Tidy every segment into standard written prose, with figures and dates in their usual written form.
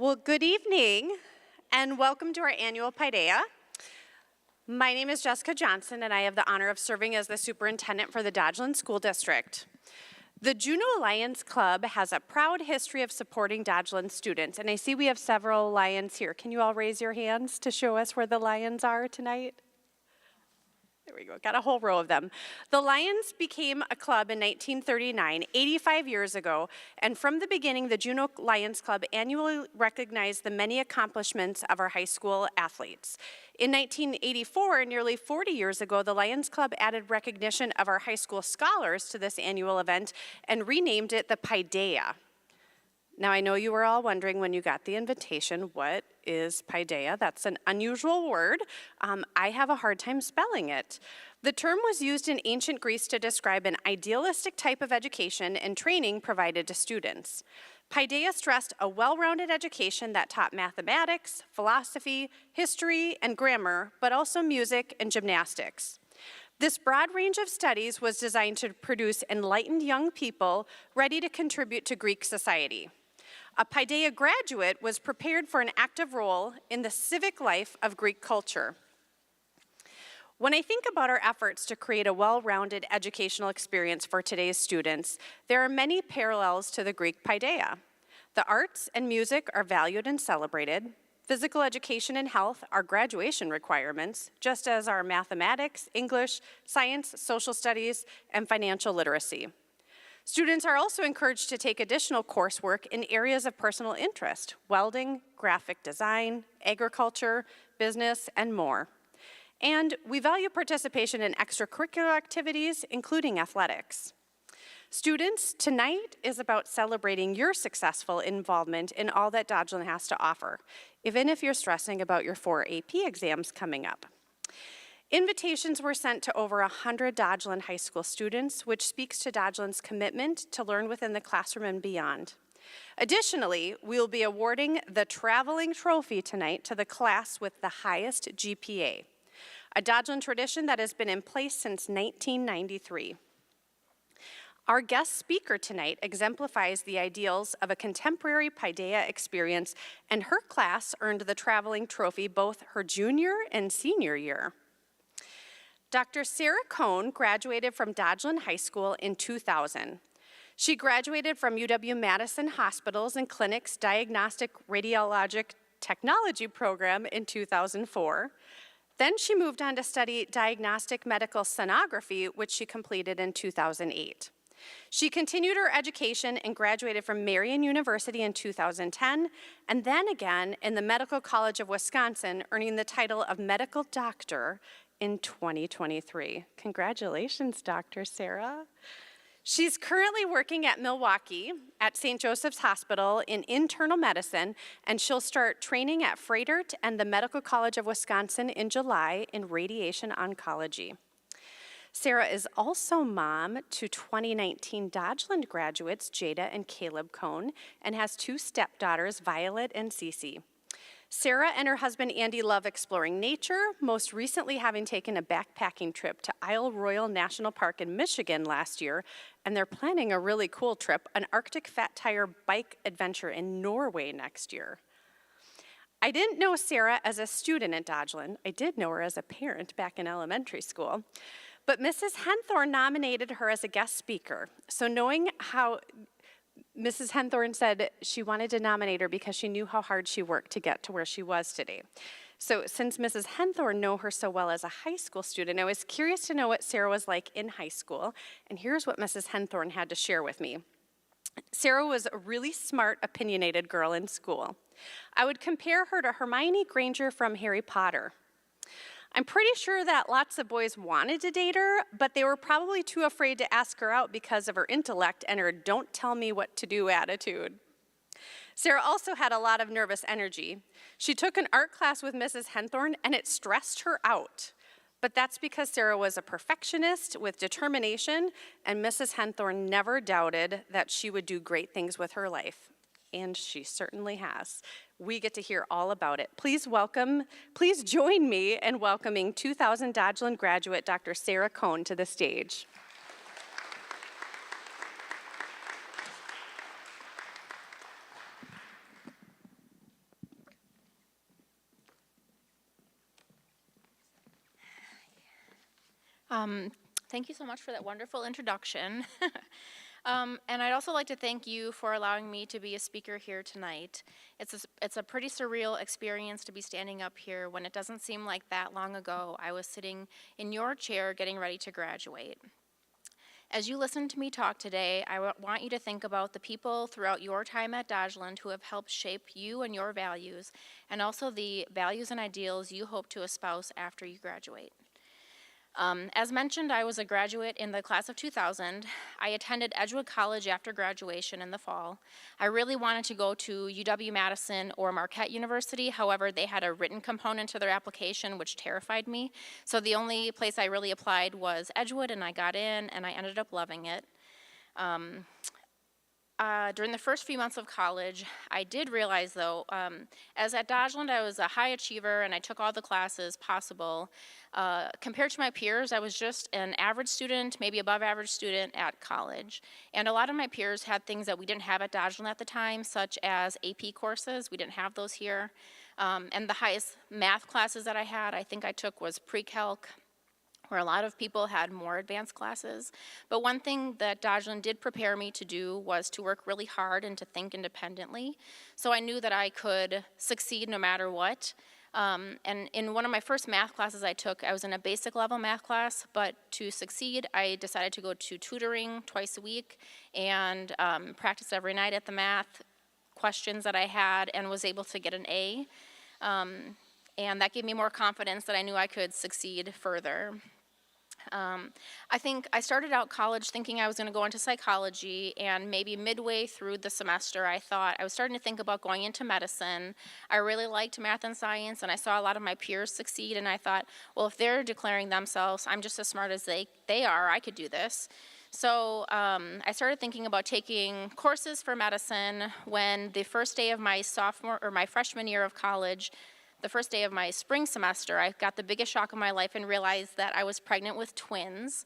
Well, good evening, and welcome to our annual Paideia. My name is Jessica Johnson, and I have the honor of serving as the superintendent for the Dodgeland School District. The Juneau Lions Club has a proud history of supporting Dodgeland students, and I see we have several Lions here. Can you all raise your hands to show us where the Lions are tonight? There we go, got a whole row of them. The Lions became a club in 1939, 85 years ago, and from the beginning, the Juneau Lions Club annually recognized the many accomplishments of our high school athletes. In 1984, nearly 40 years ago, the Lions Club added recognition of our high school scholars to this annual event and renamed it the Paideia. Now, I know you were all wondering when you got the invitation, what is Paideia? That's an unusual word. I have a hard time spelling it. The term was used in ancient Greece to describe an idealistic type of education and training provided to students. Paideia stressed a well-rounded education that taught mathematics, philosophy, history, and grammar, but also music and gymnastics. This broad range of studies was designed to produce enlightened young people ready to contribute to Greek society. A Paideia graduate was prepared for an active role in the civic life of Greek culture. When I think about our efforts to create a well-rounded educational experience for today's students, there are many parallels to the Greek Paideia. The arts and music are valued and celebrated. Physical education and health are graduation requirements, just as are mathematics, English, science, social studies, and financial literacy. Students are also encouraged to take additional coursework in areas of personal interest: welding, graphic design, agriculture, business, and more. And we value participation in extracurricular activities, including athletics. Students, tonight is about celebrating your successful involvement in all that Dodgeland has to offer, even if you're stressing about your 4 AP exams coming up. Invitations were sent to over 100 Dodgeland High School students, which speaks to Dodgeland's commitment to learn within the classroom and beyond. Additionally, we will be awarding the traveling trophy tonight to the class with the highest GPA, a Dodgeland tradition that has been in place since 1993. Our guest speaker tonight exemplifies the ideals of a contemporary Paideia experience, and her class earned the traveling trophy both her junior and senior year. Dr. Sarah Cohn graduated from Dodgeland High School in 2000. She graduated from UW-Madison Hospitals and Clinics Diagnostic Radiologic Technology program in 2004. Then she moved on to study diagnostic medical sonography, which she completed in 2008. She continued her education and graduated from Marian University in 2010, and then again in the Medical College of Wisconsin, earning the title of medical doctor in 2023. Congratulations, Dr. Sarah. She's currently working at Milwaukee at St. Joseph's Hospital in internal medicine, and she'll start training at Froedtert and the Medical College of Wisconsin in July in radiation oncology. Sarah is also mom to 2019 Dodgeland graduates, Jada and Caleb Cohn, and has 2 stepdaughters, Violet and Cece. Sarah and her husband Andy love exploring nature, most recently having taken a backpacking trip to Isle Royale National Park in Michigan last year, and they're planning a really cool trip, an Arctic Fat Tire bike adventure in Norway next year. I didn't know Sarah as a student at Dodgeland. I did know her as a parent back in elementary school. But Mrs. Henthorne nominated her as a guest speaker. So knowing how Mrs. Henthorne said she wanted to nominate her because she knew how hard she worked to get to where she was today. So since Mrs. Henthorne knew her so well as a high school student, I was curious to know what Sarah was like in high school. And here's what Mrs. Henthorne had to share with me. Sarah was a really smart, opinionated girl in school. I would compare her to Hermione Granger from Harry Potter. I'm pretty sure that lots of boys wanted to date her, but they were probably too afraid to ask her out because of her intellect and her don't tell me what to do attitude. Sarah also had a lot of nervous energy. She took an art class with Mrs. Henthorne and it stressed her out. But that's because Sarah was a perfectionist with determination, and Mrs. Henthorne never doubted that she would do great things with her life. And she certainly has. We get to hear all about it. Please join me in welcoming 2000 Dodgeland graduate Dr. Sarah Cohn to the stage. Thank you so much for that wonderful introduction. And I'd also like to thank you for allowing me to be a speaker here tonight. It's a pretty surreal experience to be standing up here when it doesn't seem like that long ago I was sitting in your chair getting ready to graduate. As you listen to me talk today, I want you to think about the people throughout your time at Dodgeland who have helped shape you and your values, and also the values and ideals you hope to espouse after you graduate. As mentioned, I was a graduate in the class of 2000. I attended Edgewood College after graduation in the fall. I really wanted to go to UW-Madison or Marquette University. However, they had a written component to their application, which terrified me. So the only place I really applied was Edgewood, and I got in, and I ended up loving it. During the first few months of college, I did realize, though, as at Dodgeland, I was a high achiever and I took all the classes possible. Compared to my peers, I was just an average student, maybe above average student at college. And a lot of my peers had things that we didn't have at Dodgeland at the time, such as AP courses. We didn't have those here. And the highest math classes that I think I took was pre-calc, where a lot of people had more advanced classes. But one thing that Dodgeland did prepare me to do was to work really hard and to think independently. So I knew that I could succeed no matter what. And in one of my first math classes I took, I was in a basic level math class, but to succeed, I decided to go to tutoring twice a week and practice every night at the math questions that I had and was able to get an A. And that gave me more confidence that I knew I could succeed further. I think I started out college thinking I was going to go into psychology, and maybe midway through the semester I thought I was starting to think about going into medicine. I really liked math and science, and I saw a lot of my peers succeed, and I thought, well, if they're declaring themselves, I'm just as smart as they are, I could do this. So I started thinking about taking courses for medicine when the first day of my freshman year of college, the first day of my spring semester, I got the biggest shock of my life and realized that I was pregnant with twins,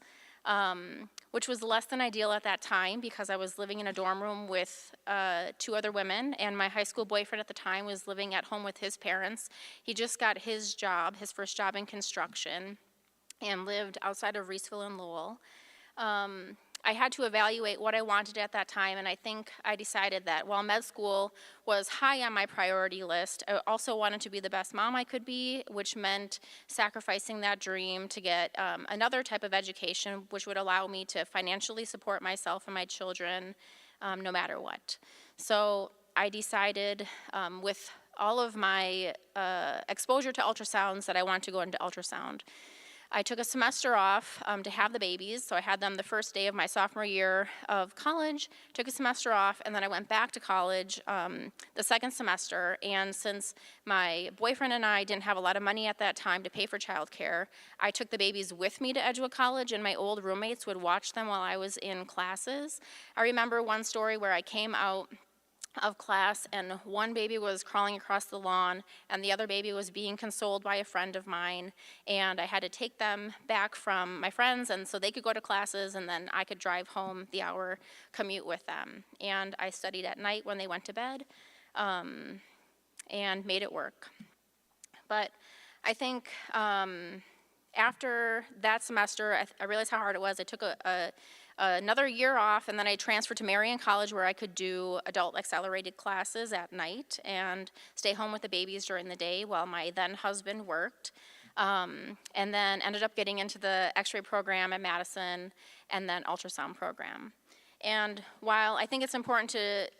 which was less than ideal at that time because I was living in a dorm room with 2 other women, and my high school boyfriend at the time was living at home with his parents. He just got his first job in construction, and lived outside of Reeseville and Lowell. I had to evaluate what I wanted at that time, and I think I decided that while med school was high on my priority list, I also wanted to be the best mom I could be, which meant sacrificing that dream to get another type of education, which would allow me to financially support myself and my children no matter what. So I decided with all of my exposure to ultrasounds that I wanted to go into ultrasound. I took a semester off to have the babies, so I had them the first day of my sophomore year of college, took a semester off, and then I went back to college the second semester, and since my boyfriend and I didn't have a lot of money at that time to pay for childcare, I took the babies with me to Edgewood College, and my old roommates would watch them while I was in classes. I remember one story where I came out of class and one baby was crawling across the lawn and the other baby was being consoled by a friend of mine, and I had to take them back from my friends and so they could go to classes and then I could drive home the hour commute with them. And I studied at night when they went to bed and made it work. But I think after that semester I realized how hard it was. I took another year off, and then I transferred to Marion College where I could do adult accelerated classes at night and stay home with the babies during the day while my then husband worked, and then ended up getting into the x-ray program at Madison and then ultrasound program. And while I think it's important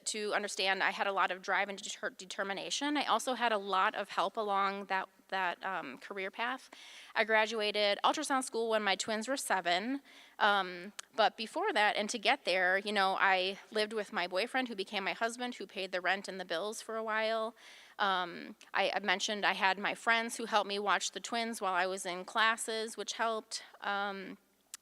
to understand I had a lot of drive and determination, I also had a lot of help along that career path. I graduated ultrasound school when my twins were 7, but before that, and to get there, I lived with my boyfriend who became my husband, who paid the rent and the bills for a while. I mentioned I had my friends who helped me watch the twins while I was in classes, which helped.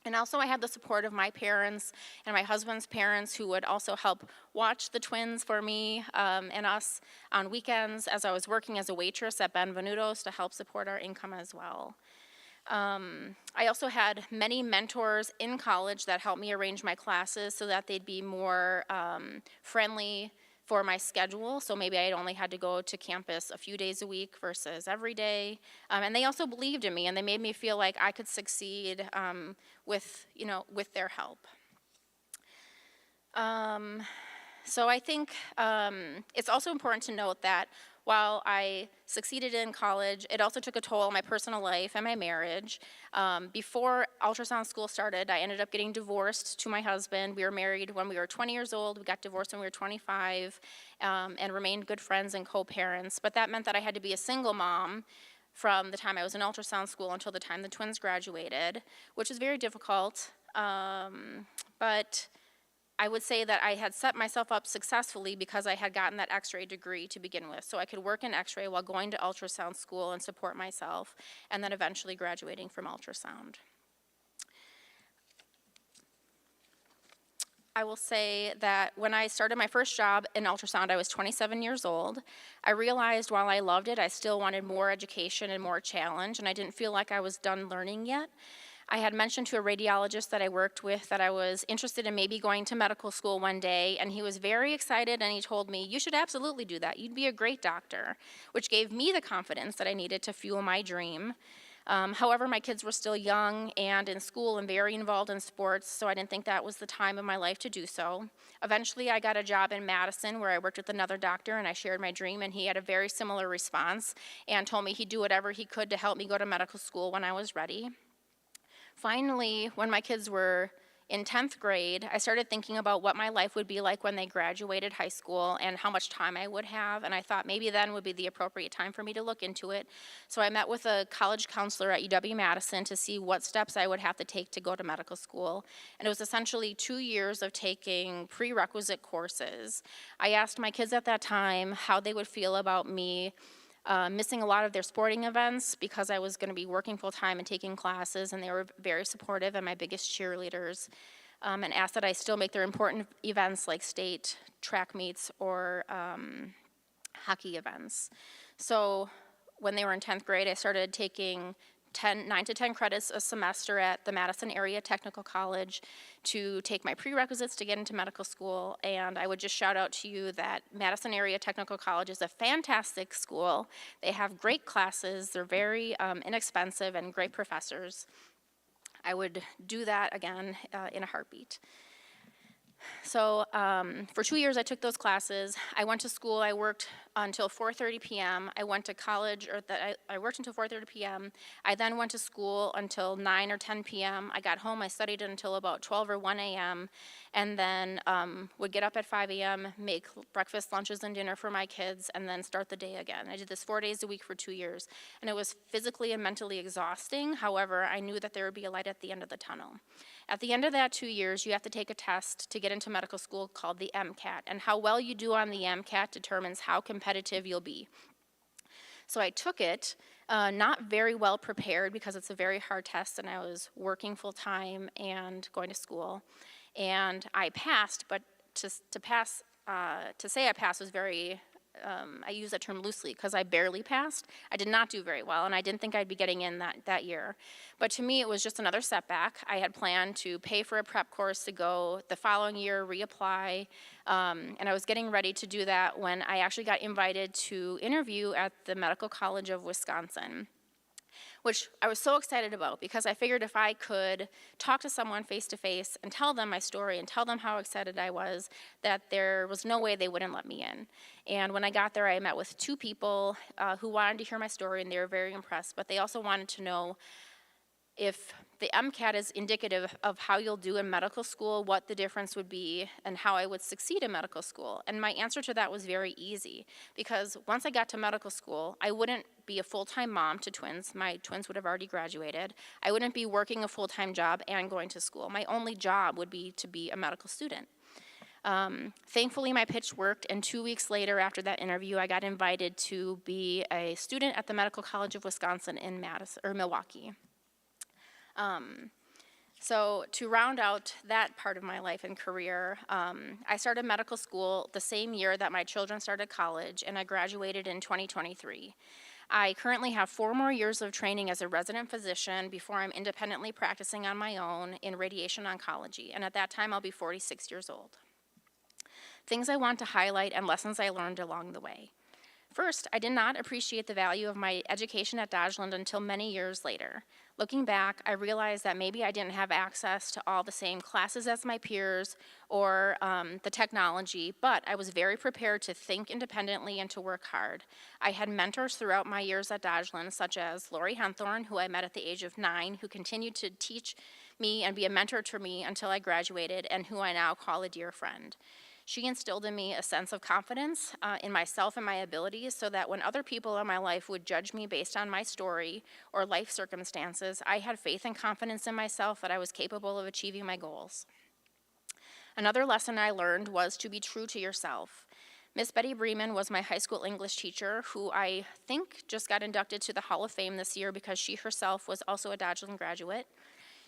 And also I had the support of my parents and my husband's parents who would also help watch the twins for me and us on weekends as I was working as a waitress at Benvenuto's to help support our income as well. I also had many mentors in college that helped me arrange my classes so that they'd be more friendly for my schedule, so maybe I only had to go to campus a few days a week versus every day. And they also believed in me, and they made me feel like I could succeed with their help. So I think it's also important to note that while I succeeded in college, it also took a toll on my personal life and my marriage. Before ultrasound school started, I ended up getting divorced to my husband. We were married when we were 20 years old. We got divorced when we were 25 and remained good friends and co-parents. But that meant that I had to be a single mom from the time I was in ultrasound school until the time the twins graduated, which was very difficult. But I would say that I had set myself up successfully because I had gotten that x-ray degree to begin with. So I could work in x-ray while going to ultrasound school and support myself, and then eventually graduating from ultrasound. I will say that when I started my first job in ultrasound, I was 27 years old. I realized while I loved it, I still wanted more education and more challenge, and I didn't feel like I was done learning yet. I had mentioned to a radiologist that I worked with that I was interested in maybe going to medical school one day, and he was very excited, and he told me, "You should absolutely do that. You'd be a great doctor," which gave me the confidence that I needed to fuel my dream. However, my kids were still young and in school and very involved in sports, so I didn't think that was the time of my life to do so. Eventually, I got a job in Madison where I worked with another doctor, and I shared my dream, and he had a very similar response and told me he'd do whatever he could to help me go to medical school when I was ready. Finally, when my kids were in 10th grade, I started thinking about what my life would be like when they graduated high school and how much time I would have, and I thought maybe then would be the appropriate time for me to look into it. So I met with a college counselor at UW-Madison to see what steps I would have to take to go to medical school, and it was essentially 2 years of taking prerequisite courses. I asked my kids at that time how they would feel about me missing a lot of their sporting events because I was going to be working full-time and taking classes, and they were very supportive and my biggest cheerleaders, and asked that I still make their important events like state track meets or hockey events. So when they were in 10th grade, I started taking 9 to 10 credits a semester at the Madison Area Technical College to take my prerequisites to get into medical school. And I would just shout out to you that Madison Area Technical College is a fantastic school. They have great classes, they're very inexpensive, and great professors. I would do that again in a heartbeat. So for 2 years I took those classes. I went to school, I worked until 4:30 p.m. I went to college, I worked until 4:30 p.m. I then went to school until 9 or 10 p.m. I got home, I studied until about 12 or 1 a.m. and then would get up at 5 a.m., make breakfast, lunches, and dinner for my kids, and then start the day again. I did this 4 days a week for 2 years, and it was physically and mentally exhausting. However, I knew that there would be a light at the end of the tunnel. At the end of that 2 years, you have to take a test to get into medical school called the MCAT, and how well you do on the MCAT determines how competitive you'll be. So I took it, not very well prepared because it's a very hard test, and I was working full-time and going to school, and I passed, but to say I passed was very, I use that term loosely because I barely passed. I did not do very well, and I didn't think I'd be getting in that year. But to me, it was just another setback. I had planned to pay for a prep course to go the following year, reapply, and I was getting ready to do that when I actually got invited to interview at the Medical College of Wisconsin, which I was so excited about because I figured if I could talk to someone face-to-face and tell them my story and tell them how excited I was, that there was no way they wouldn't let me in. And when I got there, I met with 2 people who wanted to hear my story, and they were very impressed, but they also wanted to know if the MCAT is indicative of how you'll do in medical school, what the difference would be, and how I would succeed in medical school. And my answer to that was very easy, because once I got to medical school, I wouldn't be a full-time mom to twins. My twins would have already graduated. I wouldn't be working a full-time job and going to school. My only job would be to be a medical student. Thankfully, my pitch worked, and 2 weeks later after that interview, I got invited to be a student at the Medical College of Wisconsin in Milwaukee. So to round out that part of my life and career, I started medical school the same year that my children started college, and I graduated in 2023. I currently have 4 more years of training as a resident physician before I'm independently practicing on my own in radiation oncology, and at that time I'll be 46 years old. Things I want to highlight and lessons I learned along the way. First, I did not appreciate the value of my education at Dodgeland until many years later. Looking back, I realized that maybe I didn't have access to all the same classes as my peers or the technology, but I was very prepared to think independently and to work hard. I had mentors throughout my years at Dodgeland, such as Lori Henthorne, who I met at the age of 9, who continued to teach me and be a mentor to me until I graduated, and who I now call a dear friend. She instilled in me a sense of confidence in myself and my abilities so that when other people in my life would judge me based on my story or life circumstances, I had faith and confidence in myself that I was capable of achieving my goals. Another lesson I learned was to be true to yourself. Miss Betty Bremen was my high school English teacher, who I think just got inducted to the Hall of Fame this year because she herself was also a Dodgeland graduate.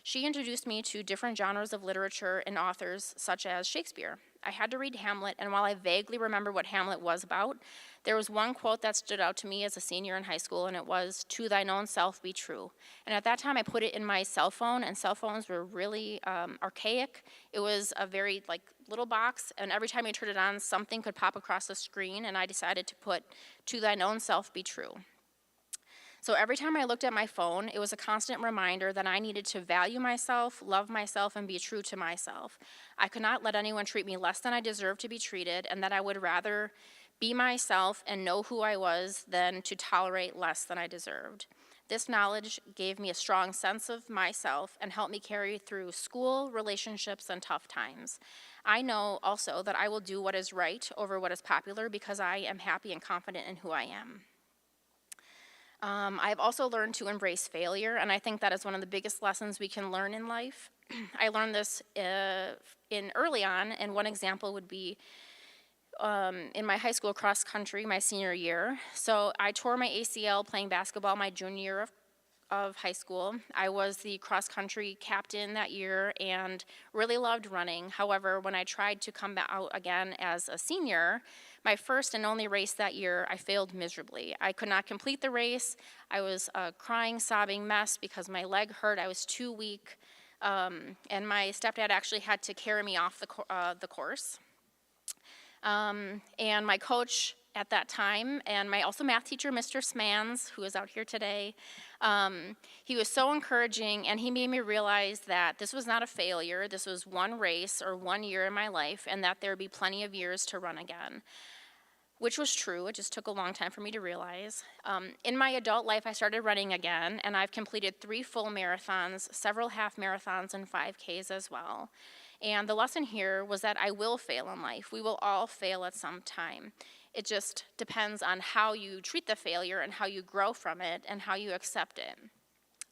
She introduced me to different genres of literature and authors such as Shakespeare. I had to read Hamlet, and while I vaguely remember what Hamlet was about, there was one quote that stood out to me as a senior in high school, and it was, "To thine own self be true." And at that time, I put it in my cell phone, and cell phones were really archaic. It was a very little box, and every time you turned it on, something could pop across the screen, and I decided to put, "To thine own self be true." So every time I looked at my phone, it was a constant reminder that I needed to value myself, love myself, and be true to myself. I could not let anyone treat me less than I deserved to be treated, and that I would rather be myself and know who I was than to tolerate less than I deserved. This knowledge gave me a strong sense of myself and helped me carry through school, relationships, and tough times. I know also that I will do what is right over what is popular because I am happy and confident in who I am. I've also learned to embrace failure, and I think that is one of the biggest lessons we can learn in life. I learned this in early on, and one example would be in my high school cross country my senior year. So I tore my ACL playing basketball my junior year of high school. I was the cross country captain that year and really loved running. However, when I tried to come out again as a senior, my first and only race that year, I failed miserably. I could not complete the race. I was a crying, sobbing mess because my leg hurt. I was too weak. And my stepdad actually had to carry me off the course. And my coach at that time, and my also math teacher, Mr. Smans, who is out here today, he was so encouraging, and he made me realize that this was not a failure. This was one race or 1 year in my life, and that there would be plenty of years to run again, which was true. It just took a long time for me to realize. In my adult life, I started running again, and I've completed 3 full marathons, several half marathons, and 5Ks as well. And the lesson here was that I will fail in life. We will all fail at some time. It just depends on how you treat the failure and how you grow from it and how you accept it.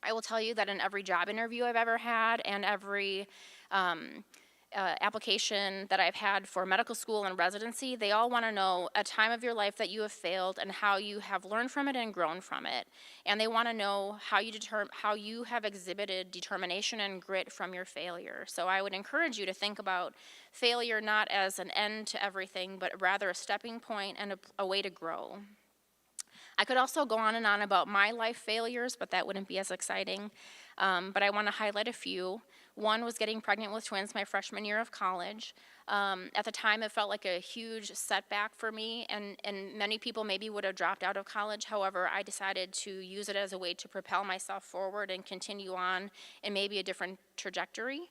I will tell you that in every job interview I've ever had and every application that I've had for medical school and residency, they all want to know a time of your life that you have failed and how you have learned from it and grown from it. And they want to know how you have exhibited determination and grit from your failure. So I would encourage you to think about failure not as an end to everything, but rather a stepping point and a way to grow. I could also go on and on about my life failures, but that wouldn't be as exciting. But I want to highlight a few. One was getting pregnant with twins my freshman year of college. At the time, it felt like a huge setback for me, and many people maybe would have dropped out of college. However, I decided to use it as a way to propel myself forward and continue on in maybe a different trajectory.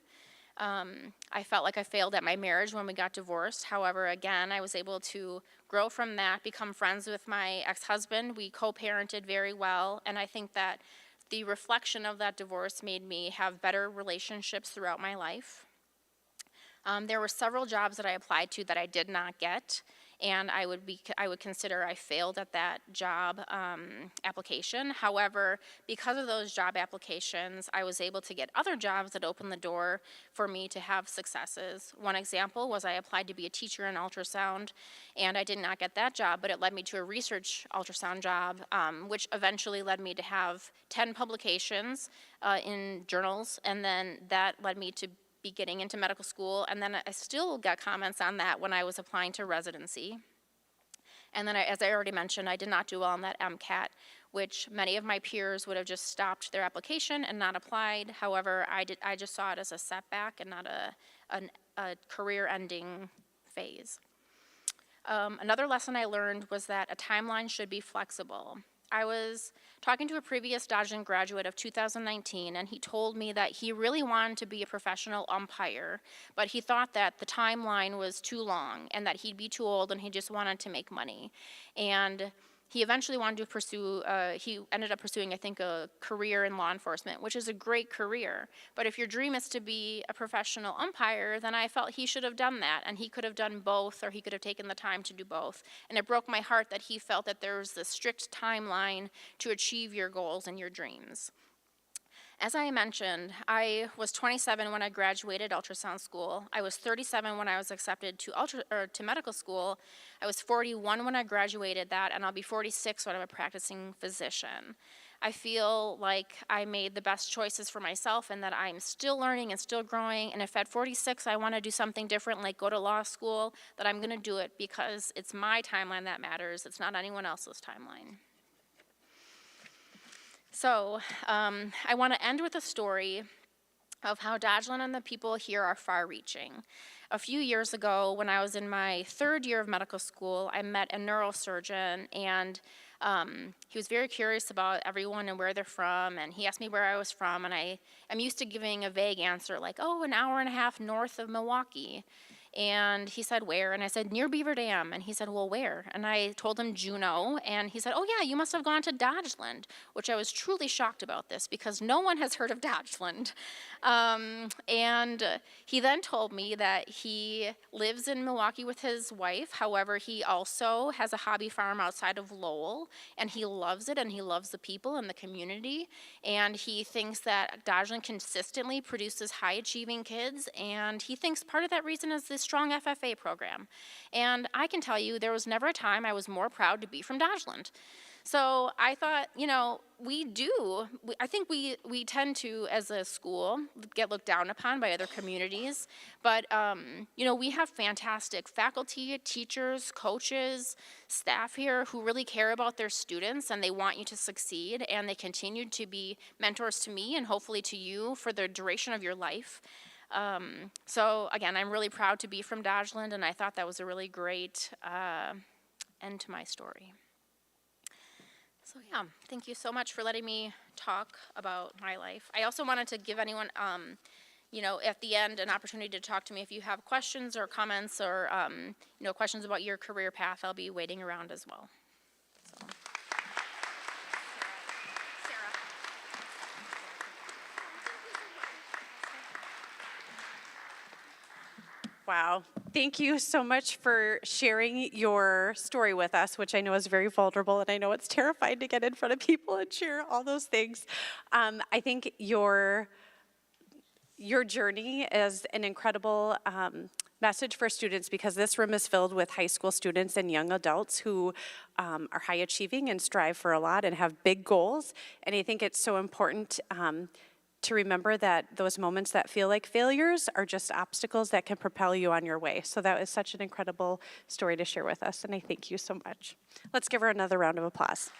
I felt like I failed at my marriage when we got divorced. However, again, I was able to grow from that, become friends with my ex-husband. We co-parented very well, and I think that the reflection of that divorce made me have better relationships throughout my life. There were several jobs that I applied to that I did not get, and I would consider I failed at that job application. However, because of those job applications, I was able to get other jobs that opened the door for me to have successes. One example was I applied to be a teacher in ultrasound, and I did not get that job, but it led me to a research ultrasound job, which eventually led me to have 10 publications in journals, and then that led me to be getting into medical school, and then I still got comments on that when I was applying to residency. And then, as I already mentioned, I did not do well on that MCAT, which many of my peers would have just stopped their application and not applied. However, I just saw it as a setback and not a career-ending phase. Another lesson I learned was that a timeline should be flexible. I was talking to a previous Dodgeland graduate of 2019, and he told me that he really wanted to be a professional umpire, but he thought that the timeline was too long and that he'd be too old and he just wanted to make money. And he eventually wanted to pursue, he ended up pursuing, I think, a career in law enforcement, which is a great career. But if your dream is to be a professional umpire, then I felt he should have done that, and he could have done both, or he could have taken the time to do both. And it broke my heart that he felt that there was this strict timeline to achieve your goals and your dreams. As I mentioned, I was 27 when I graduated ultrasound school. I was 37 when I was accepted to medical school. I was 41 when I graduated that, and I'll be 46 when I'm a practicing physician. I feel like I made the best choices for myself and that I'm still learning and still growing, and if at 46 I want to do something different, like go to law school, that I'm going to do it because it's my timeline that matters. It's not anyone else's timeline. So I want to end with a story of how Dodgeland and the people here are far-reaching. A few years ago, when I was in my third year of medical school, I met a neurosurgeon, and he was very curious about everyone and where they're from, and he asked me where I was from, and I'm used to giving a vague answer like, oh, an hour and a half north of Milwaukee. And he said, where? And I said, near Beaver Dam. And he said, well, where? And I told him Juneau, and he said, oh yeah, you must have gone to Dodgeland, which I was truly shocked about this because no one has heard of Dodgeland. And he then told me that he lives in Milwaukee with his wife. However, he also has a hobby farm outside of Lowell, and he loves it, and he loves the people and the community, and he thinks that Dodgeland consistently produces high-achieving kids, and he thinks part of that reason is this strong FFA program. And I can tell you, there was never a time I was more proud to be from Dodgeland. So I thought, you know, I think we tend to, as a school, get looked down upon by other communities, but, you know, we have fantastic faculty, teachers, coaches, staff here who really care about their students, and they want you to succeed, and they continue to be mentors to me and hopefully to you for the duration of your life. So again, I'm really proud to be from Dodgeland, and I thought that was a really great end to my story. So yeah, thank you so much for letting me talk about my life. I also wanted to give anyone, you know, at the end an opportunity to talk to me if you have questions or comments or, you know, questions about your career path. I'll be waiting around as well. So. Wow. Thank you so much for sharing your story with us, which I know is very vulnerable, and I know it's terrifying to get in front of people and share all those things. I think your journey is an incredible message for students, because this room is filled with high school students and young adults who are high achieving and strive for a lot and have big goals. And I think it's so important to remember that those moments that feel like failures are just obstacles that can propel you on your way. So that was such an incredible story to share with us, and I thank you so much. Let's give her another round of applause.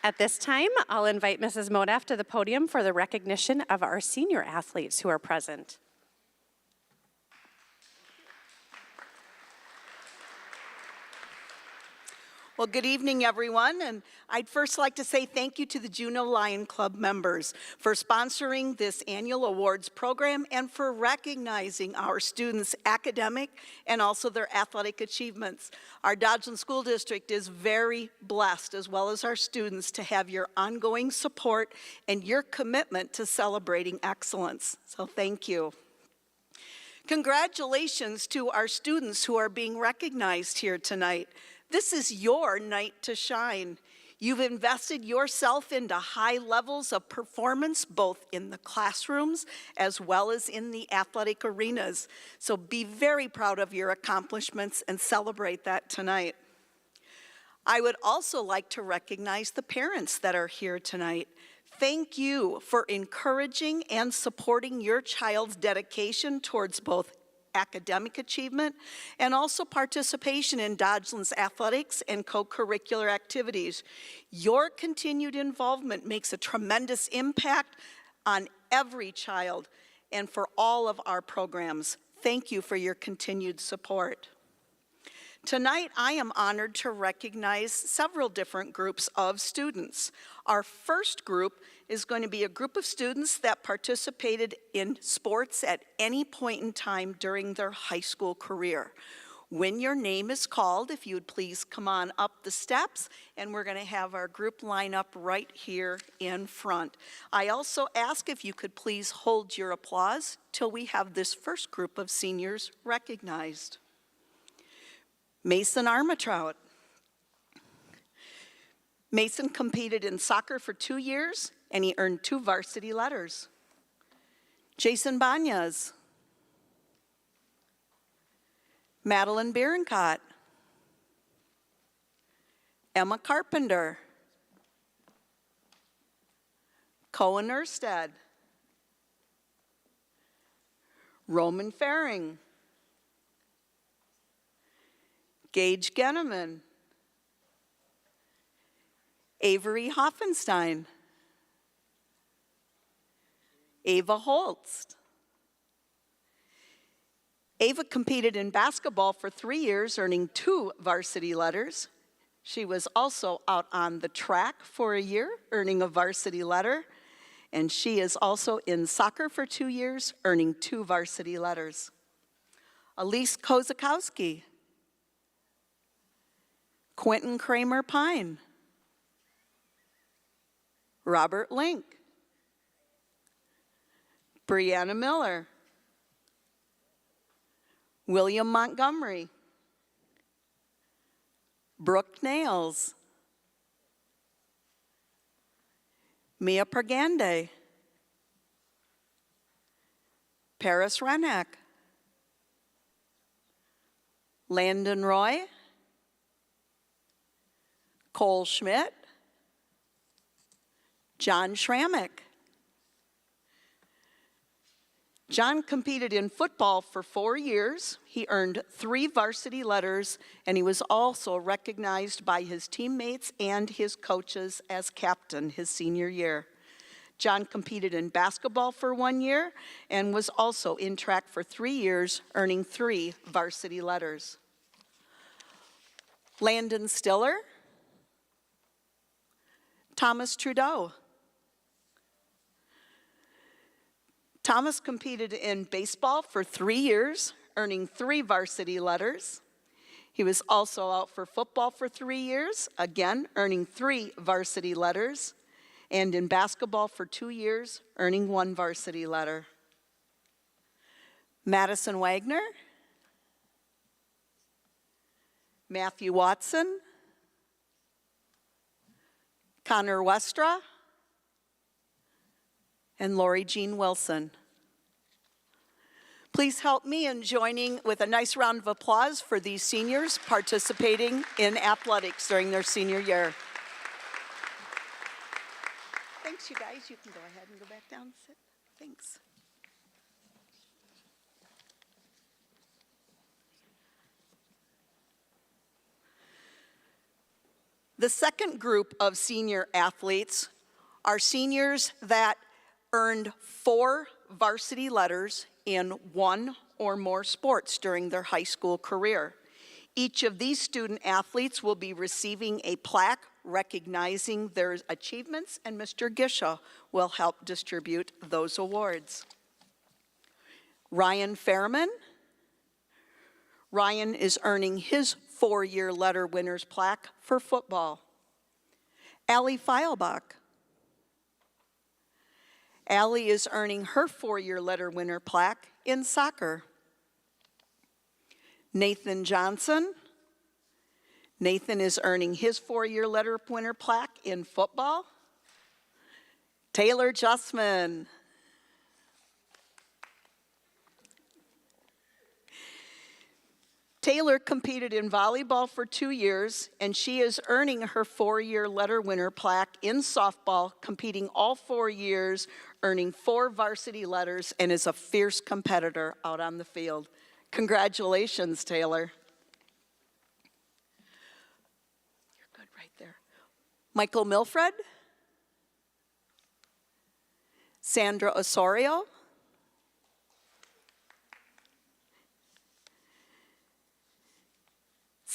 At this time, I'll invite Mrs. Modaf to the podium for the recognition of our senior athletes who are present. Well, good evening, everyone, and I'd first like to say thank you to the Juneau Lion Club members for sponsoring this annual awards program and for recognizing our students' academic and also their athletic achievements. Our Dodgeland School District is very blessed, as well as our students, to have your ongoing support and your commitment to celebrating excellence. So thank you. Congratulations to our students who are being recognized here tonight. This is your night to shine. You've invested yourself into high levels of performance, both in the classrooms as well as in the athletic arenas. So be very proud of your accomplishments and celebrate that tonight. I would also like to recognize the parents that are here tonight. Thank you for encouraging and supporting your child's dedication towards both academic achievement and also participation in Dodgeland's athletics and co-curricular activities. Your continued involvement makes a tremendous impact on every child, and for all of our programs. Thank you for your continued support. Tonight, I am honored to recognize several different groups of students. Our first group is going to be a group of students that participated in sports at any point in time during their high school career. When your name is called, if you would please come on up the steps, and we're going to have our group line up right here in front. I also ask if you could please hold your applause till we have this first group of seniors recognized. Mason Armatrout. Mason competed in soccer for 2 years, and he earned 2 varsity letters. Jason Banyas. Madeline Bierencott. Emma Carpenter. Cohen Erstead. Roman Faring. Gage Genneman. Avery Hoffenstein. Ava Holst. Ava competed in basketball for 3 years, earning 2 varsity letters. She was also out on the track for a year, earning a varsity letter. And she is also in soccer for 2 years, earning 2 varsity letters. Elise Kozakowski. Quentin Kramer Pine. Robert Link. Brianna Miller. William Montgomery. Brooke Nails. Mia Pergande. Paris Renek. Landon Roy. Cole Schmidt. John Schrammick. John competed in football for 4 years. He earned 3 varsity letters, and he was also recognized by his teammates and his coaches as captain his senior year. John competed in basketball for 1 year and was also in track for 3 years, earning 3 varsity letters. Landon Stiller. Thomas Trudeau. Thomas competed in baseball for 3 years, earning 3 varsity letters. He was also out for football for 3 years, again earning 3 varsity letters, and in basketball for 2 years, earning 1 varsity letter. Madison Wagner. Matthew Watson. Connor Westra. And Lori Jean Wilson. Please help me in joining with a nice round of applause for these seniors participating in athletics during their senior year. Thanks, you guys. You can go ahead and go back down and sit. Thanks. The second group of senior athletes are seniors that earned 4 varsity letters in 1 or more sports during their high school career. Each of these student athletes will be receiving a plaque recognizing their achievements, and Mr. Gisha will help distribute those awards. Ryan Fairman. Ryan is earning his 4-year letter winner's plaque for football. Allie Feilbach. Allie is earning her 4-year letter winner plaque in soccer. Nathan Johnson. Nathan is earning his 4-year letter winner plaque in football. Taylor Justman. Taylor competed in volleyball for 2 years, and she is earning her 4-year letter winner plaque in softball, competing all 4 years, earning 4 varsity letters, and is a fierce competitor out on the field. Congratulations, Taylor. You're good right there. Michael Milfred. Sandra Osorio.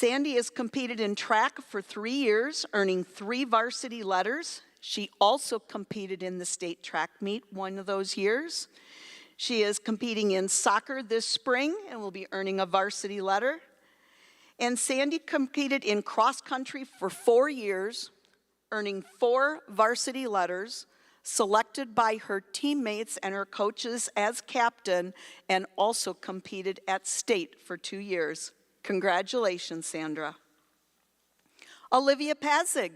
Sandy has competed in track for 3 years, earning 3 varsity letters. She also competed in the state track meet one of those years. She is competing in soccer this spring and will be earning a varsity letter. And Sandy competed in cross country for 4 years, earning 4 varsity letters, selected by her teammates and her coaches as captain, and also competed at state for 2 years. Congratulations, Sandra. Olivia Pazig.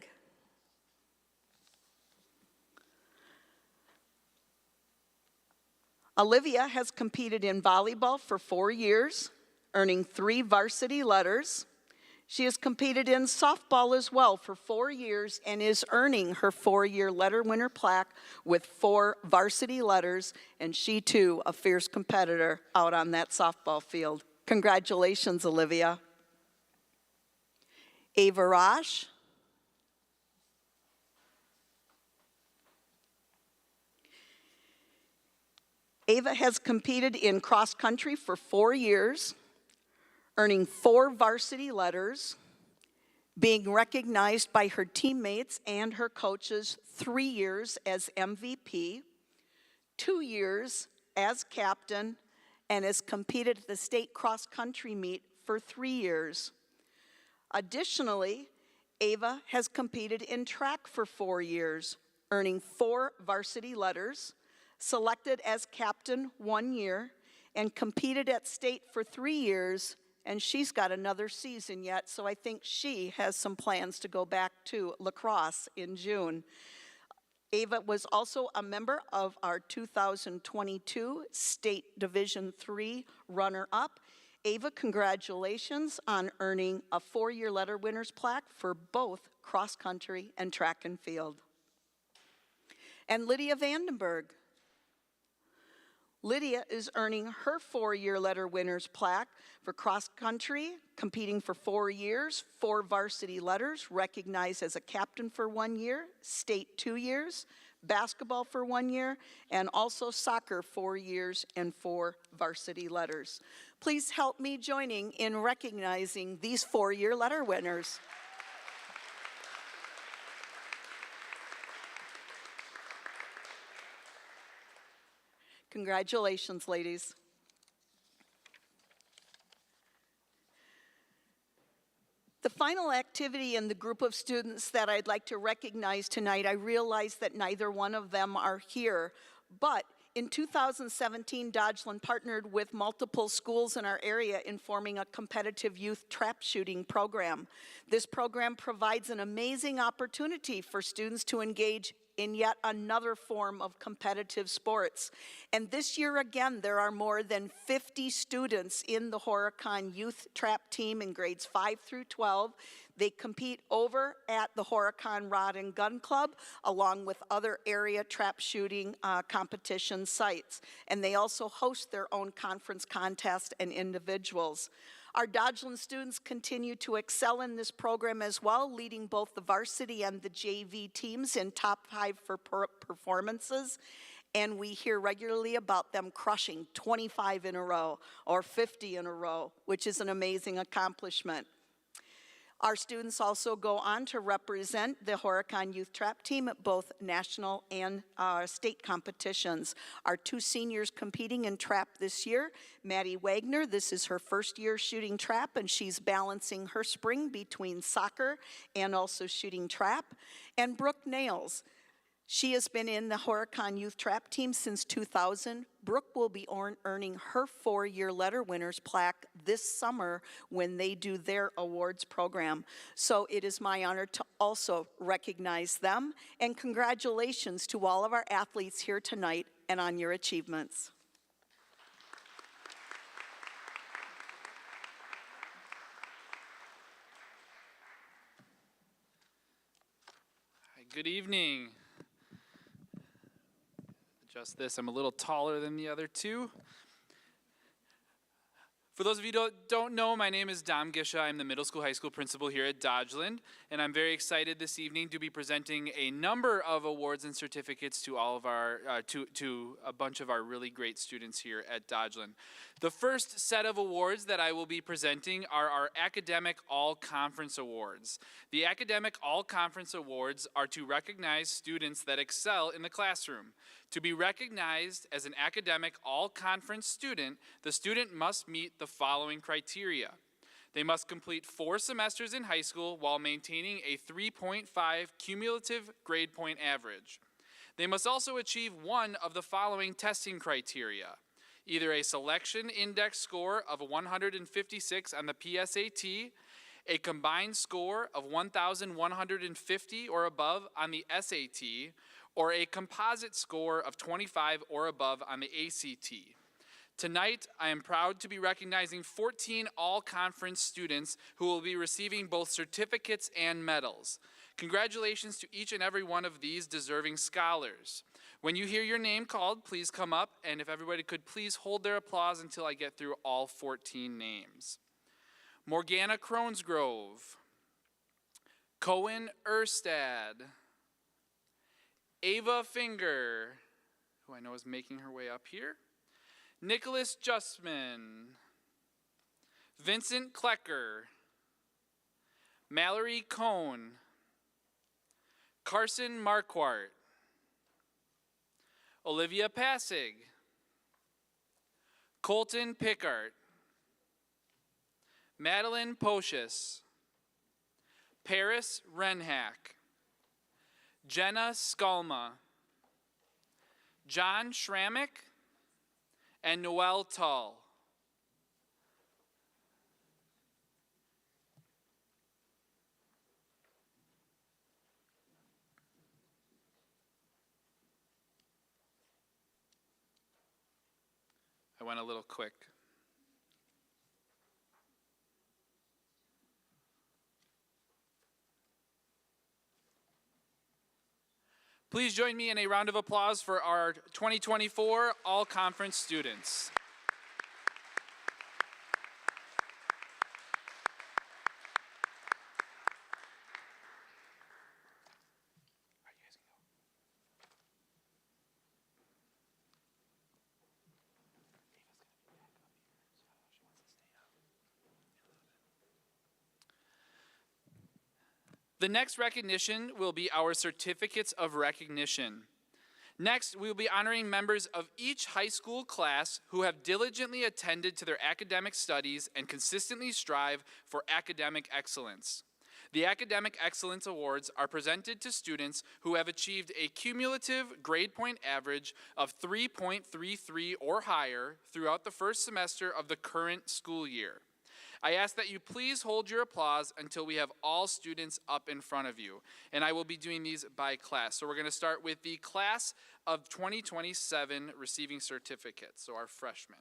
Olivia has competed in volleyball for 4 years, earning 3 varsity letters. She has competed in softball as well for 4 years and is earning her 4-year letter winner plaque with 4 varsity letters, and she too a fierce competitor out on that softball field. Congratulations, Olivia. Ava Rosh. Ava has competed in cross country for 4 years, earning 4 varsity letters, being recognized by her teammates and her coaches 3 years as MVP, 2 years as captain, and has competed at the state cross country meet for 3 years. Additionally, Ava has competed in track for 4 years, earning 4 varsity letters, selected as captain 1 year, and competed at state for 3 years, and she's got another season yet, so I think she has some plans to go back to lacrosse in June. Ava was also a member of our 2022 State Division III runner-up. Ava, congratulations on earning a 4-year letter winner's plaque for both cross-country and track and field. And Lydia Vandenberg. Lydia is earning her 4-year letter winner's plaque for cross-country, competing for 4 years, 4 varsity letters, recognized as a captain for 1 year, state 2 years, basketball for 1 year, and also soccer 4 years and 4 varsity letters. Please help me joining in recognizing these 4-year letter winners. Congratulations, ladies. The final activity in the group of students that I'd like to recognize tonight, I realize that neither one of them are here, but in 2017, Dodgeland partnered with multiple schools in our area in forming a competitive youth trap shooting program. This program provides an amazing opportunity for students to engage in yet another form of competitive sports. And this year again, there are more than 50 students in the Horicon Youth Trap Team in grades 5 through 12. They compete over at the Horicon Rod and Gun Club, along with other area trap shooting competition sites. And they also host their own conference contest and individuals. Our Dodgeland students continue to excel in this program as well, leading both the varsity and the JV teams in top 5 for performances. And we hear regularly about them crushing 25 in a row or 50 in a row, which is an amazing accomplishment. Our students also go on to represent the Horicon Youth Trap Team at both national and state competitions. Our 2 seniors competing in trap this year, Maddie Wagner, this is her first year shooting trap, and she's balancing her spring between soccer and also shooting trap. And Brooke Nails, she has been in the Horicon Youth Trap Team since 2000. Brooke will be earning her 4-year letter winner's plaque this summer when they do their awards program. So it is my honor to also recognize them, and congratulations to all of our athletes here tonight and on your achievements. Hi, good evening. Adjust this, I'm a little taller than the other two. For those of you who don't know, my name is Dom Gisha. I'm the middle school, high school principal here at Dodgeland, and I'm very excited this evening to be presenting a number of awards and certificates to all of our to a bunch of our really great students here at Dodgeland. The first set of awards that I will be presenting are our Academic All-Conference Awards. The Academic All-Conference Awards are to recognize students that excel in the classroom. To be recognized as an academic all-conference student, the student must meet the following criteria. They must complete 4 semesters in high school while maintaining a 3.5 cumulative grade point average. They must also achieve one of the following testing criteria: either a selection index score of 156 on the PSAT, a combined score of 1,150 or above on the SAT, or a composite score of 25 or above on the ACT. Tonight, I am proud to be recognizing 14 all-conference students who will be receiving both certificates and medals. Congratulations to each and every one of these deserving scholars. When you hear your name called, please come up, and if everybody could please hold their applause until I get through all 14 names. Morgana Kronsgrove, Cohen Erstad, Ava Finger, who I know is making her way up here, Nicholas Justman, Vincent Klecker, Mallory Cohn, Carson Marquardt, Olivia Passig, Colton Pickart, Madeline Pocius, Paris Renhack, Jenna Skalma, John Schrammick, and Noel Tull. I went a little quick. Please join me in a round of applause for our 2024 all-conference students. The next recognition will be our certificates of recognition. Next, we will be honoring members of each high school class who have diligently attended to their academic studies and consistently strive for academic excellence. The Academic Excellence Awards are presented to students who have achieved a cumulative grade point average of 3.33 or higher throughout the first semester of the current school year. I ask that you please hold your applause until we have all students up in front of you. And I will be doing these by class. So we're going to start with the class of 2027 receiving certificates, so our freshmen.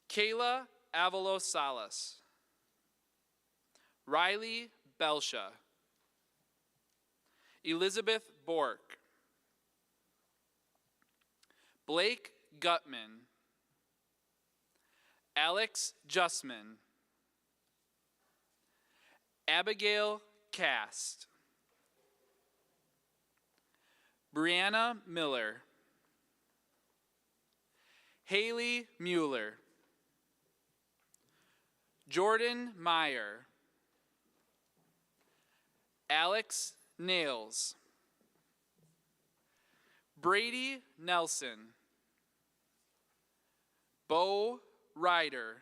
Kayla Avalos Salas, Riley Belsha, Elizabeth Bork, Blake Gutman, Alex Justman, Abigail Cast, Brianna Miller, Haley Mueller, Jordan Meyer, Alex Nails, Brady Nelson, Bo Ryder,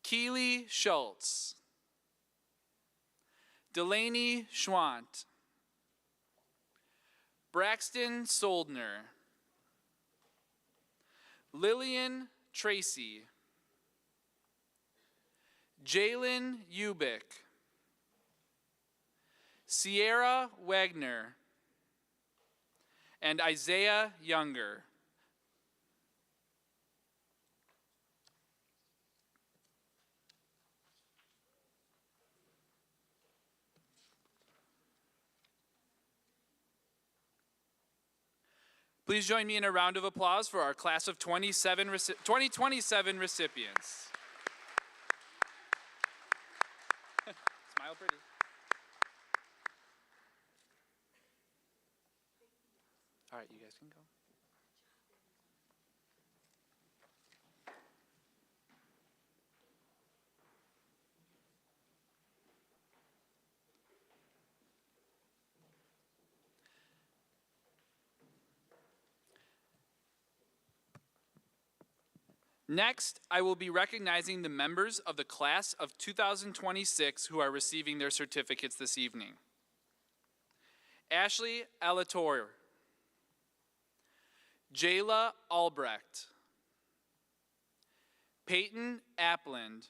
Keely Schultz, Delaney Schwant, Braxton Soldner, Lillian Tracy, Jalen Ubik, Sierra Wagner, and Isaiah Younger. Please join me in a round of applause for our class of 2027 recipients. Smile pretty. All right, you guys can go. Next, I will be recognizing the members of the class of 2026 who are receiving their certificates this evening. Ashley Alator, Jayla Albrecht, Peyton Appland,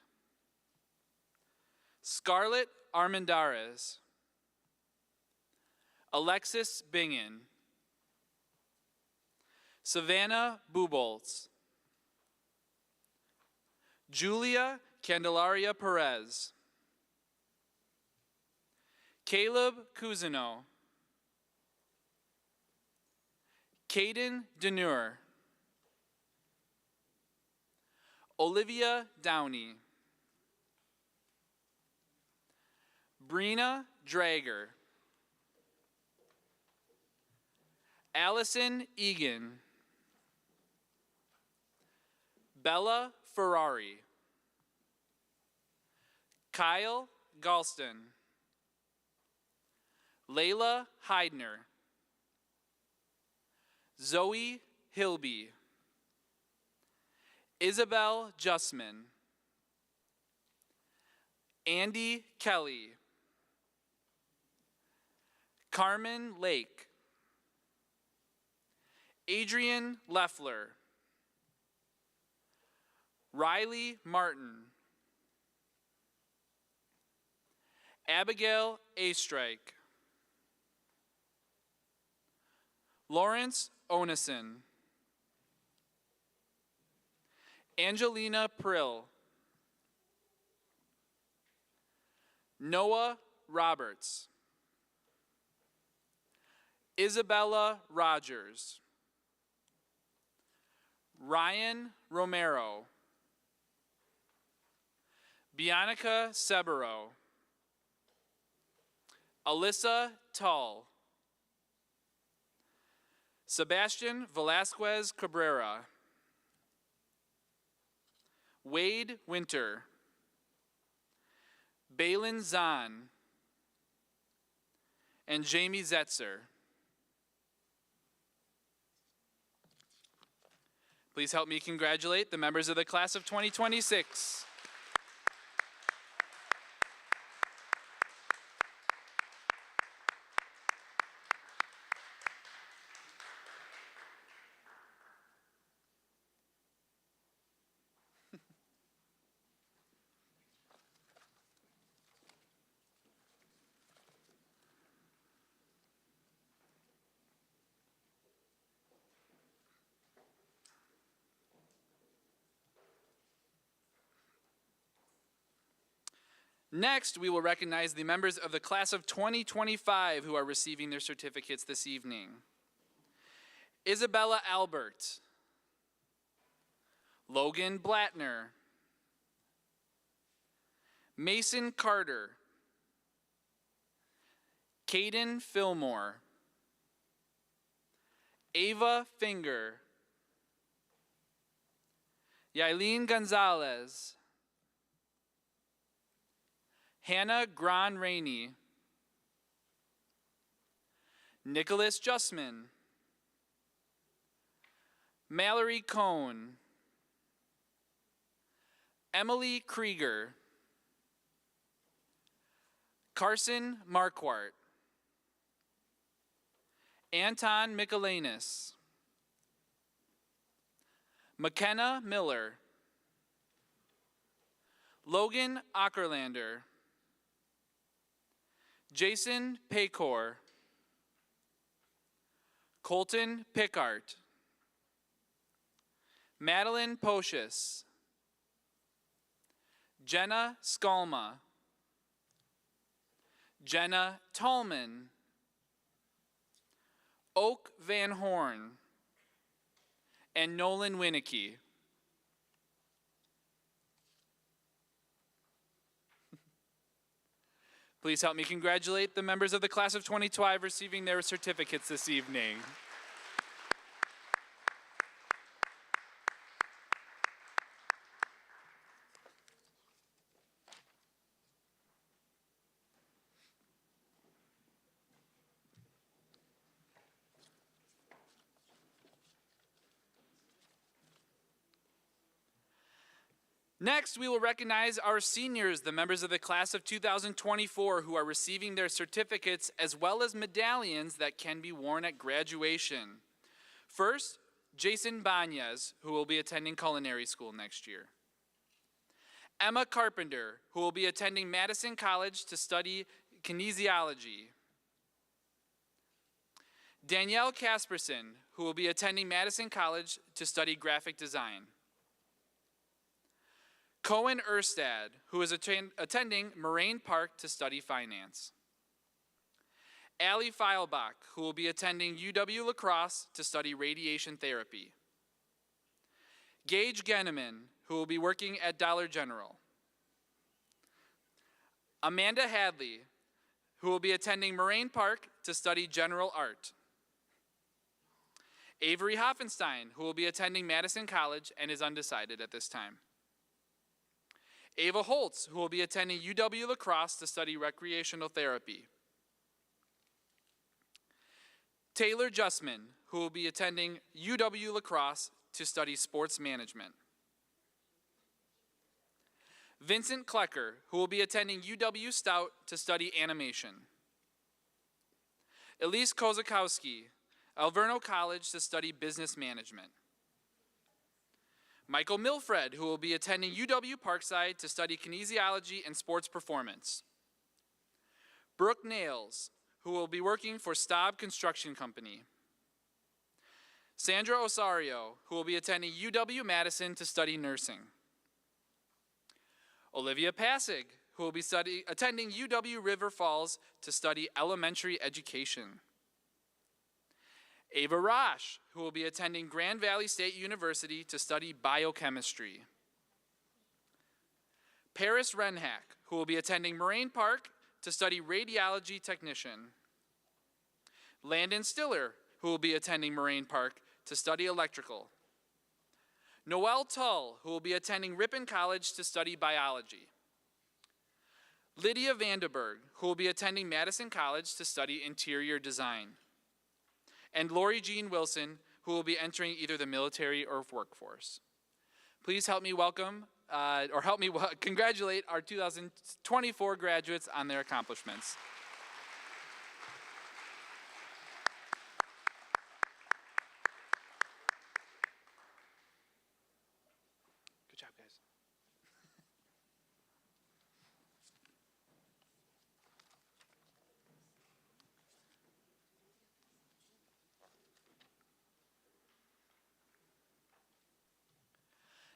Scarlett Armendariz, Alexis Bingen, Savannah Buboltz, Julia Candelaria Perez, Caleb Cousineau, Caden Deneur, Olivia Downey, Brina Drager, Allison Egan, Bella Ferrari, Kyle Galston, Layla Heidner, Zoe Hilby, Isabel Justman, Andy Kelly, Carmen Lake, Adrian Leffler, Riley Martin, Abigail Astrike, Lawrence Onison, Angelina Prill, Noah Roberts, Isabella Rogers, Ryan Romero, Bianca Sebero, Alyssa Tull, Sebastian Velasquez Cabrera, Wade Winter, Balin Zahn, and Jamie Zetzer. Please help me congratulate the members of the class of 2026. Next, we will recognize the members of the class of 2025 who are receiving their certificates this evening. Isabella Albert, Logan Blattner, Mason Carter, Caden Fillmore, Ava Finger, Yailin Gonzalez, Hannah Gran Rainey, Nicholas Justman, Mallory Cohn, Emily Krieger, Carson Marquardt, Anton Michelanis, McKenna Miller, Logan Ackerlander, Jason Paycor, Colton Pickart, Madeline Pocius, Jenna Skalma, Jenna Tallman, Oak Van Horn, and Nolan Winicky. Please help me congratulate the members of the class of 2012 receiving their certificates this evening. Next, we will recognize our seniors, the members of the class of 2024 who are receiving their certificates as well as medallions that can be worn at graduation. First, Jason Banyas, who will be attending culinary school next year. Emma Carpenter, who will be attending Madison College to study kinesiology. Danielle Casperson, who will be attending Madison College to study graphic design. Cohen Erstad, who is attending Moraine Park to study finance. Allie Feilbach, who will be attending UW La Crosse to study radiation therapy. Gage Genneman, who will be working at Dollar General. Amanda Hadley, who will be attending Moraine Park to study general art. Avery Hoffenstein, who will be attending Madison College and is undecided at this time. Ava Holtz, who will be attending UW La Crosse to study recreational therapy. Taylor Justman, who will be attending UW La Crosse to study sports management. Vincent Klecker, who will be attending UW Stout to study animation. Elise Kozakowski, Alverno College to study business management. Michael Milfred, who will be attending UW Parkside to study kinesiology and sports performance. Brooke Nails, who will be working for Staub Construction Company. Sandra Osario, who will be attending UW-Madison to study nursing. Olivia Passig, who will be attending UW River Falls to study elementary education. Ava Rosh, who will be attending Grand Valley State University to study biochemistry. Paris Renhack, who will be attending Moraine Park to study radiology technician. Landon Stiller, who will be attending Moraine Park to study electrical. Noelle Tull, who will be attending Ripon College to study biology. Lydia Vandenberg, who will be attending Madison College to study interior design. And Lori Jean Wilson, who will be entering either the military or workforce. Please help me congratulate our 2024 graduates on their accomplishments. Good job, guys.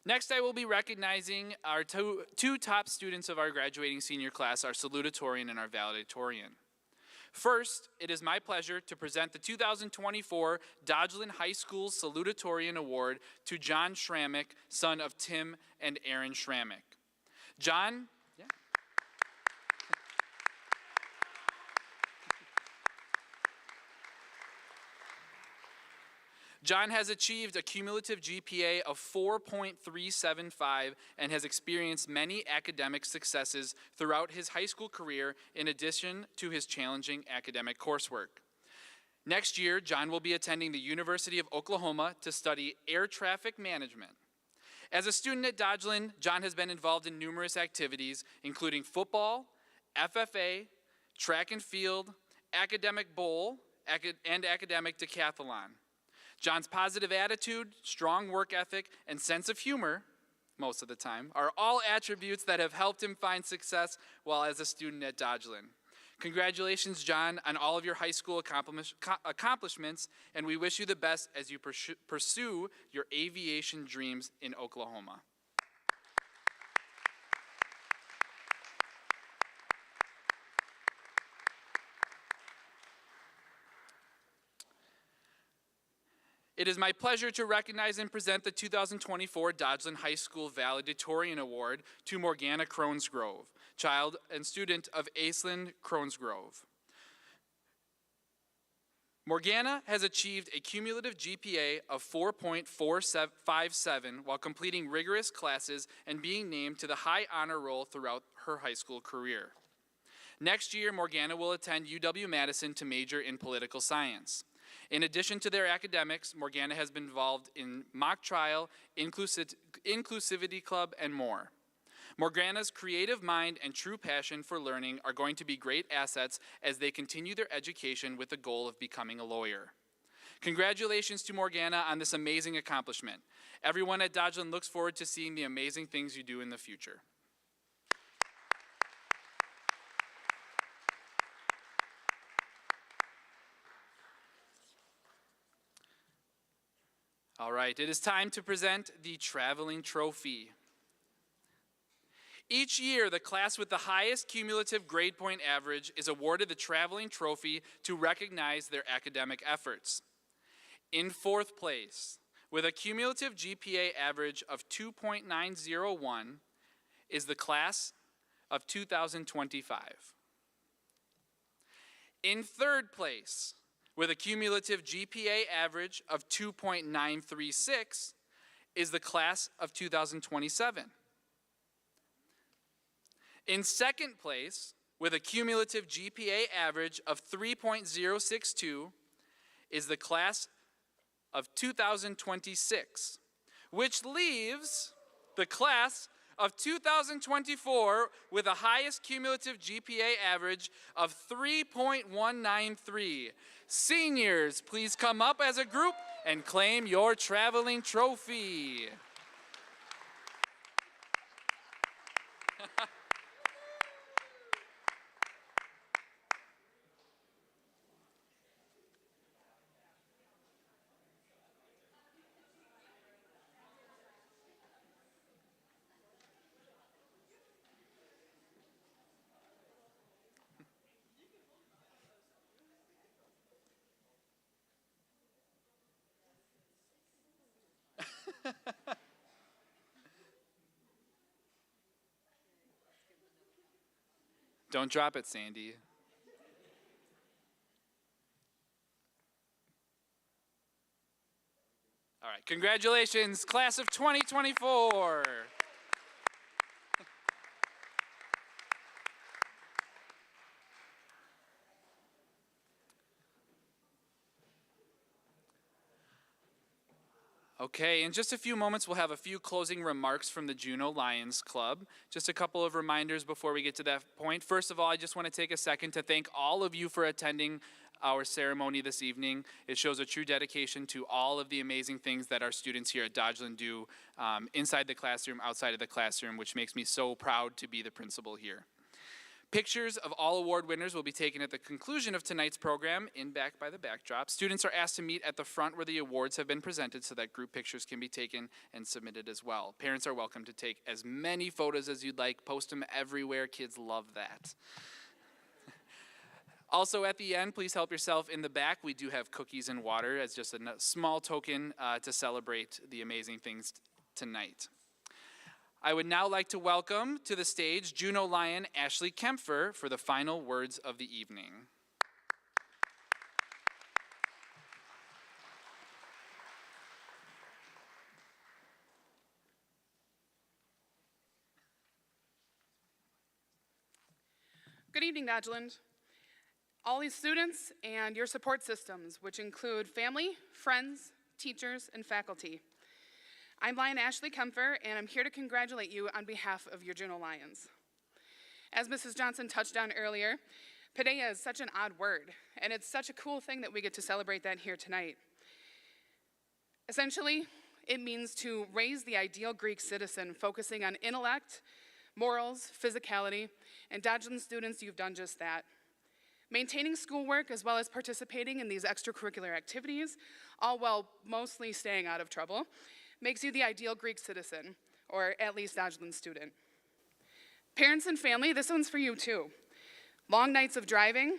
Next, I will be recognizing our two top students of our graduating senior class, our salutatorian and our valedictorian. First, it is my pleasure to present the 2024 Dodgeland High School Salutatorian Award to John Schrammick, son of Tim and Erin Schrammick. John has achieved a cumulative GPA of 4.375 and has experienced many academic successes throughout his high school career in addition to his challenging academic coursework. Next year, John will be attending the University of Oklahoma to study air traffic management. As a student at Dodgeland, John has been involved in numerous activities, including football, FFA, track and field, academic bowl, and academic decathlon. John's positive attitude, strong work ethic, and sense of humor, most of the time, are all attributes that have helped him find success while as a student at Dodgeland. Congratulations, John, on all of your high school accomplishments, and we wish you the best as you pursue your aviation dreams in Oklahoma. It is my pleasure to recognize and present the 2024 Dodgeland High School Valedictorian Award to Morgana Cronesgrove, child and student of Aislinn Cronesgrove. Morgana has achieved a cumulative GPA of 4.457 while completing rigorous classes and being named to the high honor roll throughout her high school career. Next year, Morgana will attend UW-Madison to major in political science. In addition to their academics, Morgana has been involved in mock trial, inclusivity club, and more. Morgana's creative mind and true passion for learning are going to be great assets as they continue their education with the goal of becoming a lawyer. Congratulations to Morgana on this amazing accomplishment. Everyone at Dodgeland looks forward to seeing the amazing things you do in the future. All right, it is time to present the traveling trophy. Each year, the class with the highest cumulative grade point average is awarded the traveling trophy to recognize their academic efforts. In fourth place, with a cumulative GPA average of 2.901, is the class of 2025. In third place, with a cumulative GPA average of 2.936, is the class of 2027. In second place, with a cumulative GPA average of 3.062, is the class of 2026, which leaves the class of 2024 with the highest cumulative GPA average of 3.193. Seniors, please come up as a group and claim your traveling trophy. Don't drop it, Sandy. All right, congratulations, class of 2024. Okay, in just a few moments, we'll have a few closing remarks from the Juneau Lions Club. Just a couple of reminders before we get to that point. First of all, I just want to take a second to thank all of you for attending our ceremony this evening. It shows a true dedication to all of the amazing things that our students here at Dodgeland do inside the classroom, outside of the classroom, which makes me so proud to be the principal here. Pictures of all award winners will be taken at the conclusion of tonight's program in back by the backdrop. Students are asked to meet at the front where the awards have been presented so that group pictures can be taken and submitted as well. Parents are welcome to take as many photos as you'd like. Post them everywhere. Kids love that. Also at the end, please help yourself in the back. We do have cookies and water as just a small token to celebrate the amazing things tonight. I would now like to welcome to the stage Juneau Lion Ashley Kempfer for the final words of the evening. Good evening, Dodgeland. All these students and your support systems, which include family, friends, teachers, and faculty. I'm Lion Ashley Kempfer, and I'm here to congratulate you on behalf of your Juneau Lions. As Mrs. Johnson touched on earlier, Paideia is such an odd word, and it's such a cool thing that we get to celebrate that here tonight. Essentially, it means to raise the ideal Greek citizen, focusing on intellect, morals, physicality, and Dodgeland students, you've done just that. Maintaining schoolwork as well as participating in these extracurricular activities, all while mostly staying out of trouble, makes you the ideal Greek citizen, or at least Dodgeland student. Parents and family, this one's for you too. Long nights of driving,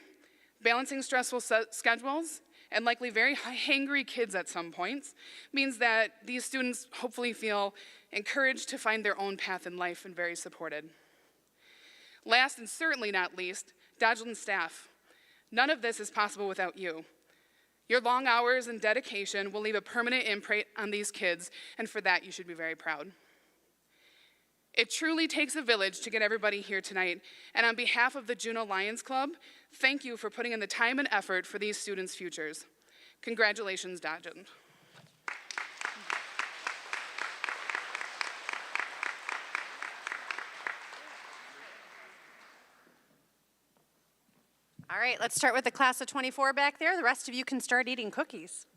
balancing stressful schedules, and likely very hangry kids at some points means that these students hopefully feel encouraged to find their own path in life and very supported. Last and certainly not least, Dodgeland staff. None of this is possible without you. Your long hours and dedication will leave a permanent imprint on these kids, and for that you should be very proud. It truly takes a village to get everybody here tonight, and on behalf of the Juneau Lions Club, thank you for putting in the time and effort for these students' futures. Congratulations, Dodgeland. All right, let's start with the class of '24 back there. The rest of you can start eating cookies.